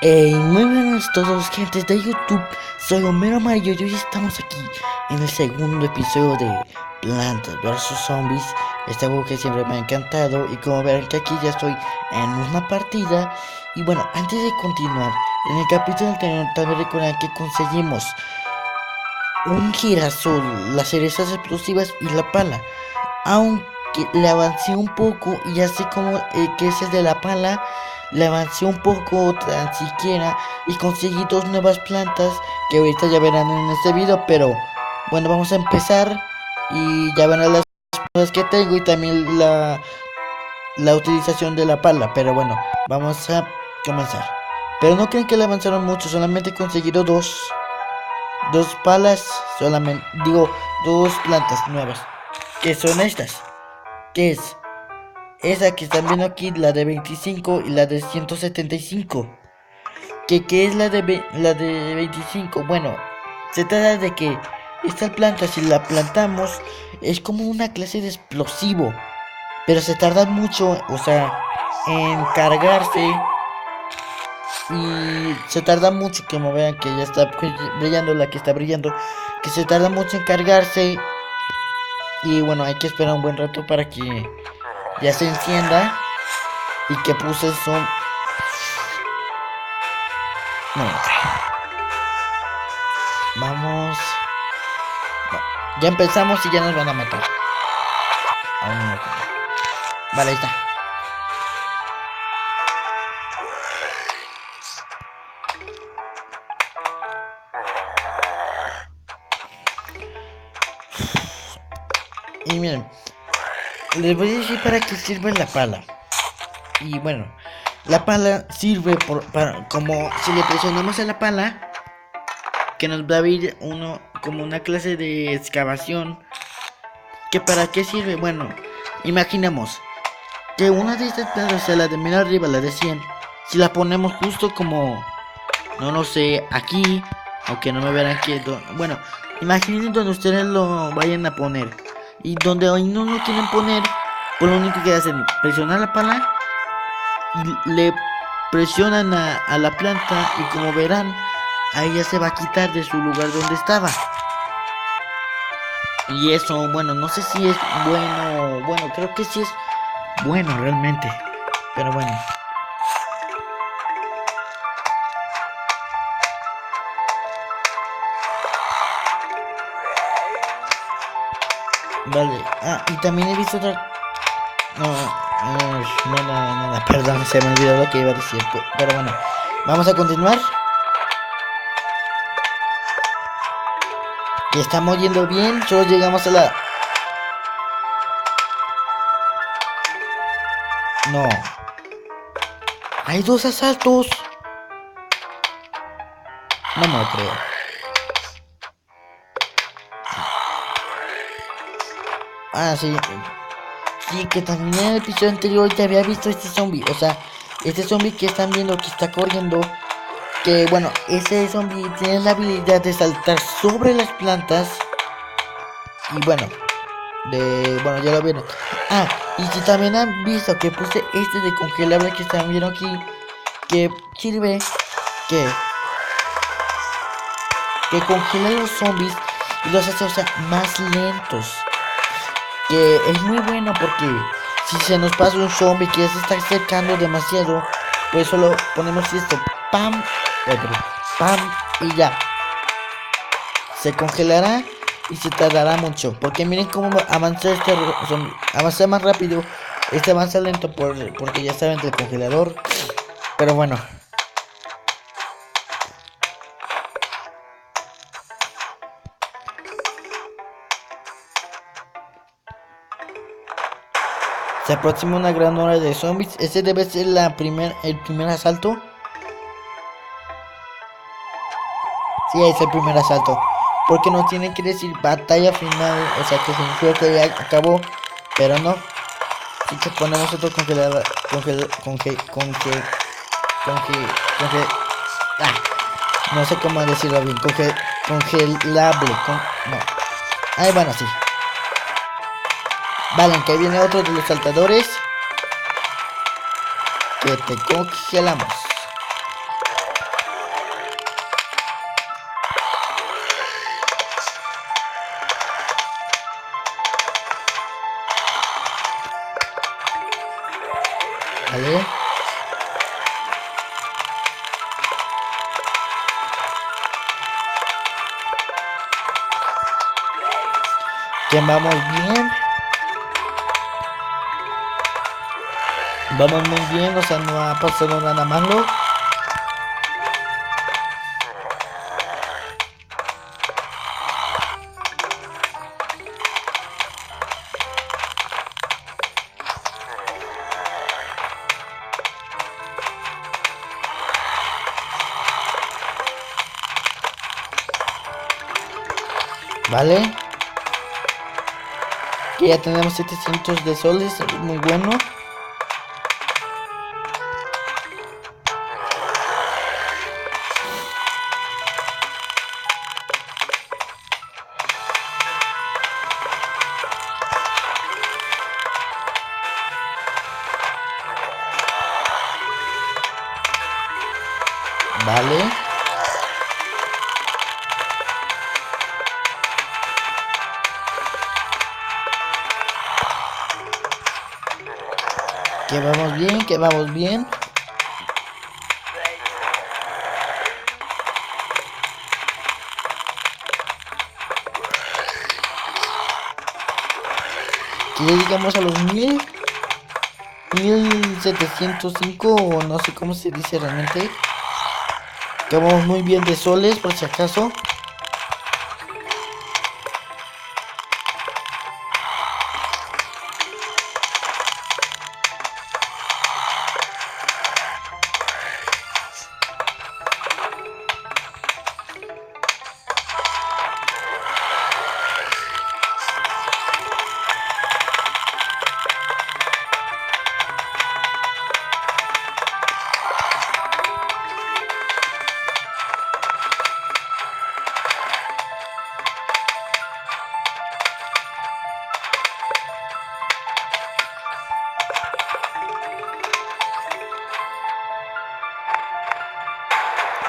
Muy buenos todos, gentes de YouTube. Soy Homero Amarillo y hoy estamos aquí en el segundo episodio de Plantas vs Zombies. Este juego que siempre me ha encantado. Y como verán que aquí ya estoy en una partida. Y bueno, antes de continuar, en el capítulo anterior también recuerdan que conseguimos un girasol, las cerezas explosivas y la pala. Aunque le avancé un poco y ya sé como que ese es de la pala. Le avancé un poco tan siquiera y conseguí dos nuevas plantas que ahorita ya verán en este video. Pero bueno, vamos a empezar y ya verán las cosas que tengo y también la utilización de la pala. Pero bueno, vamos a comenzar. Pero no creen que le avanzaron mucho, solamente he conseguido dos palas, solamente digo dos plantas nuevas, que son estas, que es esa que están viendo aquí, la de 25 y la de 175. ¿Qué es la de 25? Bueno, se trata de que esta planta, si la plantamos, es como una clase de explosivo, pero se tarda mucho, o sea, en cargarse. Y se tarda mucho, como vean que ya está brillando, la que está brillando, que se tarda mucho en cargarse. Y bueno, hay que esperar un buen rato para que ya se encienda. Y que puse son... No, vamos. Ya empezamos y ya nos van a matar. Aún no. Vale, ahí está. Y miren, les voy a decir para qué sirve la pala. Y bueno, la pala sirve para, como si le presionamos a la pala, que nos va a abrir uno como una clase de excavación. ¿Que para qué sirve? Bueno, imaginemos que una de estas plantas, o sea, la de menos arriba, la de 100, si la ponemos justo como, no lo sé, aquí, aunque no me verán aquí, bueno, imaginen donde ustedes lo vayan a poner. Y donde hoy no lo quieren poner, pues lo único que hacen, presionar la pala y le presionan a la planta y como verán, ahí ya se va a quitar de su lugar donde estaba. Y eso, bueno, no sé si es bueno, creo que sí es bueno realmente, pero bueno. Vale, y también he visto otra... No, perdón, se me olvidó lo que iba a decir, pero bueno, vamos a continuar. Que estamos yendo bien, solo llegamos a la... No. Hay dos asaltos. No me lo creo. Sí. Sí, que también en el episodio anterior ya había visto este zombie. O sea, este zombie que están viendo que está corriendo. Que bueno, ese zombie tiene la habilidad de saltar sobre las plantas. Y bueno, bueno, ya lo vieron. Y si también han visto que puse este de congelable que están viendo aquí, que sirve que congela los zombies y los hace, o sea, más lentos. Que es muy bueno porque si se nos pasa un zombie que ya se está acercando demasiado, pues solo ponemos esto, pam, pam, y ya se congelará y se tardará mucho. Porque miren cómo avanza este zombie, avanza más rápido, este avanza lento porque ya está dentro del congelador. Pero bueno, se aproxima una gran hora de zombies. Ese debe ser el primer asalto. Sí, es el primer asalto. Porque no tiene que decir batalla final. O sea que sin suerte ya acabó. Pero no. Así que ponemos otro congelador. No sé cómo decirlo bien. Congelable. No. Ahí van así. Vale, que viene otro de los saltadores. Que te congelamos. Vale. Que vamos bien. Vamos muy bien, o sea, no ha pasado nada malo. Vale. Que ya tenemos 700 de soles, muy bueno. Vale. Que vamos bien, que vamos bien. Que ya llegamos a los 1705 o no sé cómo se dice realmente. Que vamos muy bien de soles por si acaso.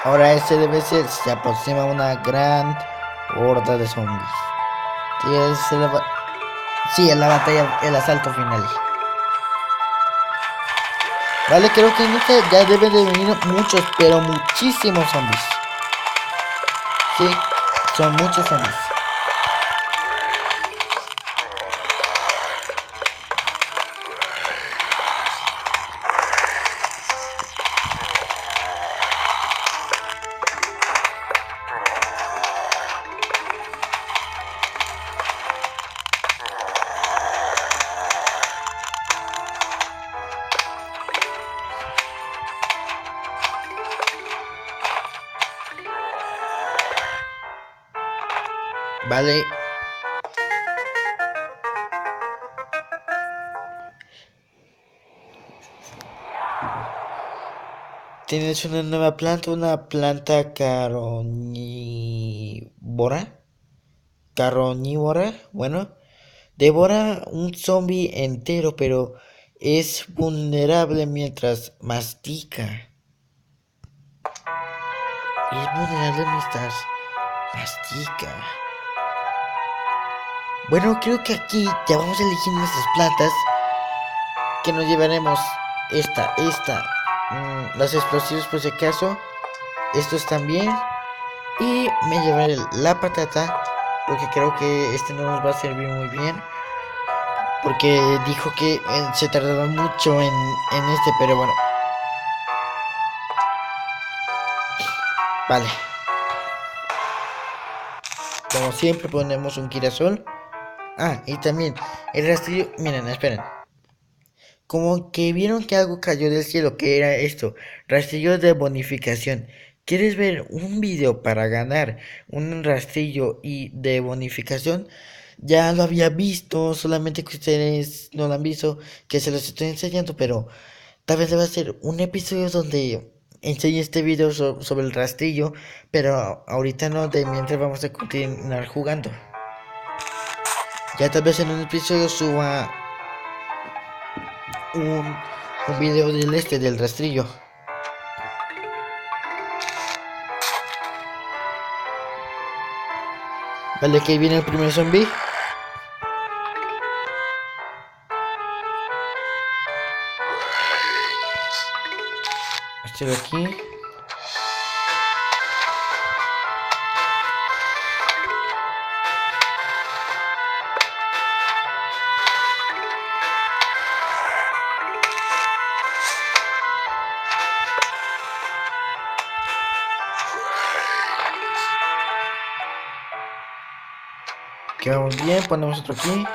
Ahora ese debe ser, se aproxima una gran horda de zombies. Sí, es la batalla, el asalto final. Vale, creo que en este ya deben de venir muchos, pero muchísimos zombies. Sí, son muchos zombies. Vale. Tienes una nueva planta, una planta carroñívora, bueno, devora un zombie entero, pero es vulnerable mientras mastica. Es vulnerable mientras mastica. Bueno, creo que aquí ya vamos a elegir nuestras plantas. Que nos llevaremos esta. Los explosivos por si acaso. Estos también. Y me llevaré la patata. Porque creo que este no nos va a servir muy bien. Porque dijo que se tardaba mucho en este. Pero bueno. Vale. Como siempre ponemos un girasol. Ah, y también el rastrillo. Miren, esperen. Como que vieron que algo cayó del cielo. ¿Qué era esto? Rastrillo de bonificación. ¿Quieres ver un video para ganar un rastrillo y de bonificación? Ya lo había visto, solamente que ustedes no lo han visto, que se los estoy enseñando, pero tal vez deba ser un episodio donde enseñe este video sobre el rastrillo, pero ahorita no, de mientras vamos a continuar jugando. Ya tal vez en un episodio suba un video del rastrillo. Vale, que ahí viene el primer zombie. hacerlo aquí. Quedamos bien, ponemos otro aquí.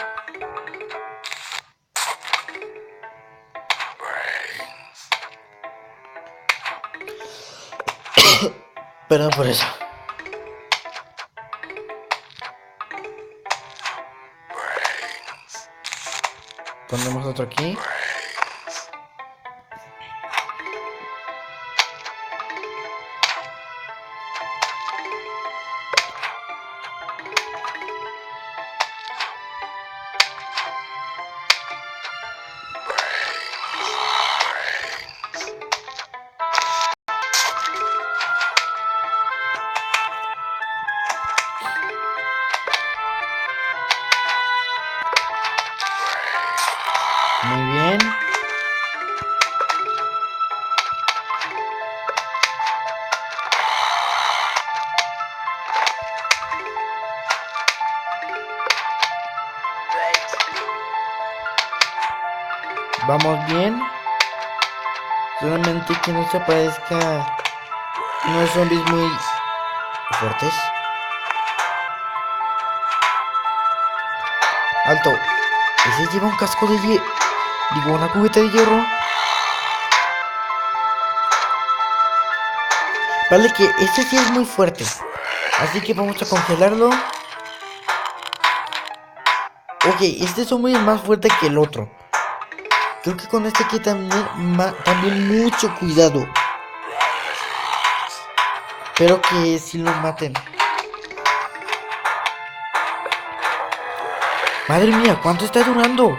Perdón por eso. Ponemos otro aquí. Muy bien. Vamos bien. Solamente que no se aparezca unos zombies muy fuertes. Alto. Ese lleva un casco de hierro. Digo, una cubeta de hierro. Vale, que este sí es muy fuerte. Así que vamos a congelarlo. Ok, este zombie es más fuerte que el otro. Creo que con este hay que también mucho cuidado. Espero que sí lo maten. Madre mía, ¿cuánto está durando?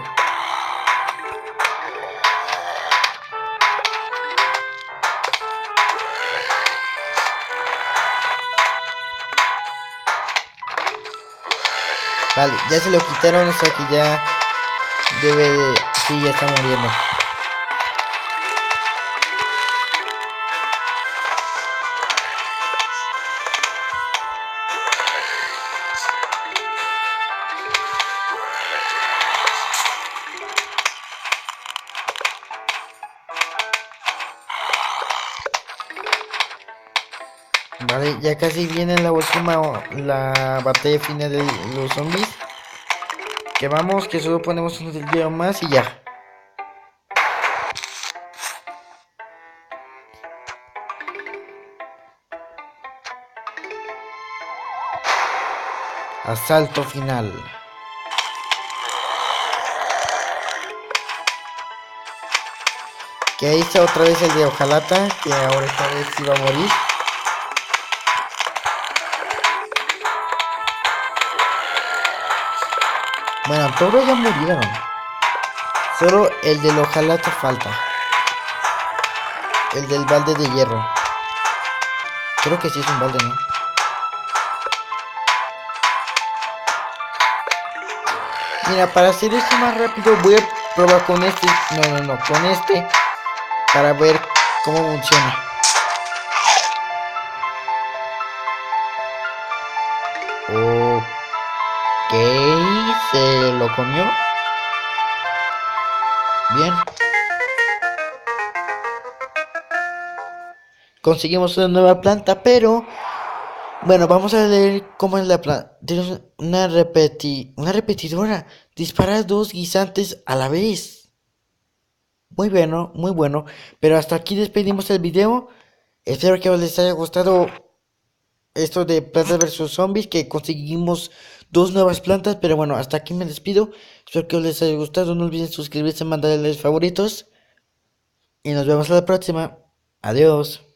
Vale, ya se lo quitaron, o sea que ya debe de... Sí, ya está muriendo. Vale, ya casi viene la batalla final de los zombies. Que vamos, que solo ponemos un video más y ya. Asalto final. Que ahí está otra vez el de Ojalata, que ahora esta vez iba a morir. Bueno, todos ya murieron. Solo el del Ojalata falta. El del balde de hierro. Creo que sí es un balde, ¿no? Mira, para hacer esto más rápido voy a probar con este. No, con este. Para ver cómo funciona. Ok, se lo comió. Bien. Conseguimos una nueva planta, pero... Bueno, vamos a ver cómo es la planta. Tienes una repetidora. Dispara dos guisantes a la vez. Muy bueno, muy bueno. Pero hasta aquí despedimos el video. Espero que les haya gustado esto de Plantas vs Zombies, que conseguimos dos nuevas plantas. Pero bueno, hasta aquí me despido. Espero que les haya gustado. No olviden suscribirse, mandarles favoritos. Y nos vemos a la próxima. Adiós.